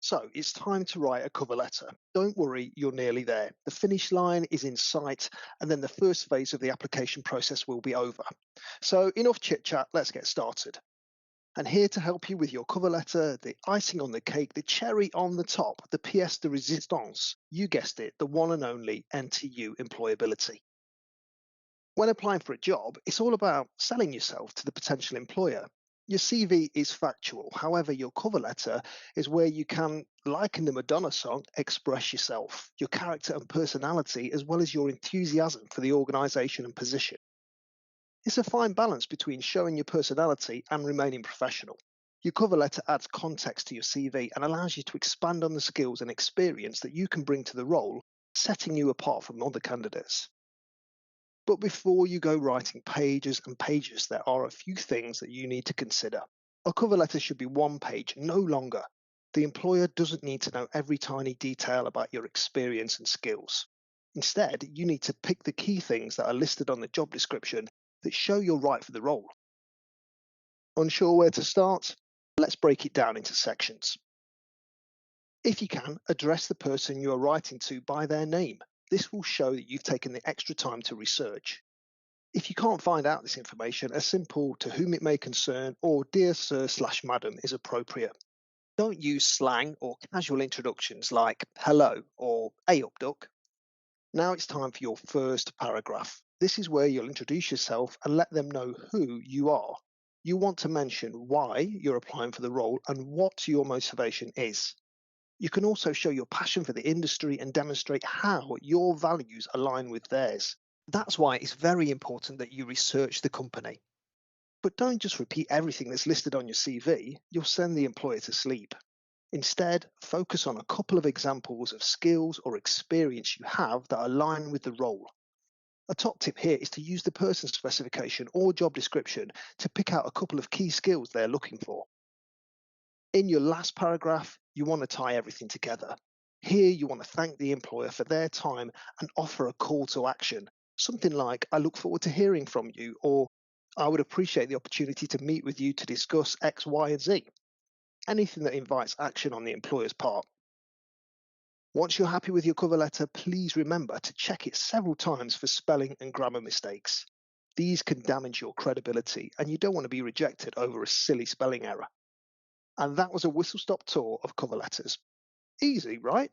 So it's time to write a cover letter. Don't worry, you're nearly there. The finish line is in sight, and then the first phase of the application process will be over. So enough chit chat, let's get started. And here to help you with your cover letter, the icing on the cake, the cherry on the top, the pièce de résistance, you guessed it, the one and only NTU employability. When applying for a job, it's all about selling yourself to the potential employer. Your CV is factual. However, your cover letter is where you can, like in the Madonna song, express yourself, your character and personality, as well as your enthusiasm for the organisation and position. It's a fine balance between showing your personality and remaining professional. Your cover letter adds context to your CV and allows you to expand on the skills and experience that you can bring to the role, setting you apart from other candidates. But before you go writing pages and pages, there are a few things that you need to consider. A cover letter should be one page, no longer. The employer doesn't need to know every tiny detail about your experience and skills. Instead, you need to pick the key things that are listed on the job description that show you're right for the role. Unsure where to start? Let's break it down into sections. If you can, address the person you are writing to by their name. This will show that you've taken the extra time to research. If you can't find out this information, a simple "to whom it may concern" or "dear sir/madam" is appropriate. Don't use slang or casual introductions like "hello" or "hey up duck." Now it's time for your first paragraph. This is where you'll introduce yourself and let them know who you are. You want to mention why you're applying for the role and what your motivation is. You can also show your passion for the industry and demonstrate how your values align with theirs. That's why it's very important that you research the company. But don't just repeat everything that's listed on your CV, you'll send the employer to sleep. Instead, focus on a couple of examples of skills or experience you have that align with the role. A top tip here is to use the person specification or job description to pick out a couple of key skills they're looking for. In your last paragraph, you want to tie everything together. Here, you want to thank the employer for their time and offer a call to action. Something like, "I look forward to hearing from you," or "I would appreciate the opportunity to meet with you to discuss X, Y, and Z." Anything that invites action on the employer's part. Once you're happy with your cover letter, please remember to check it several times for spelling and grammar mistakes. These can damage your credibility, and you don't want to be rejected over a silly spelling error. And that was a whistle-stop tour of cover letters. Easy, right?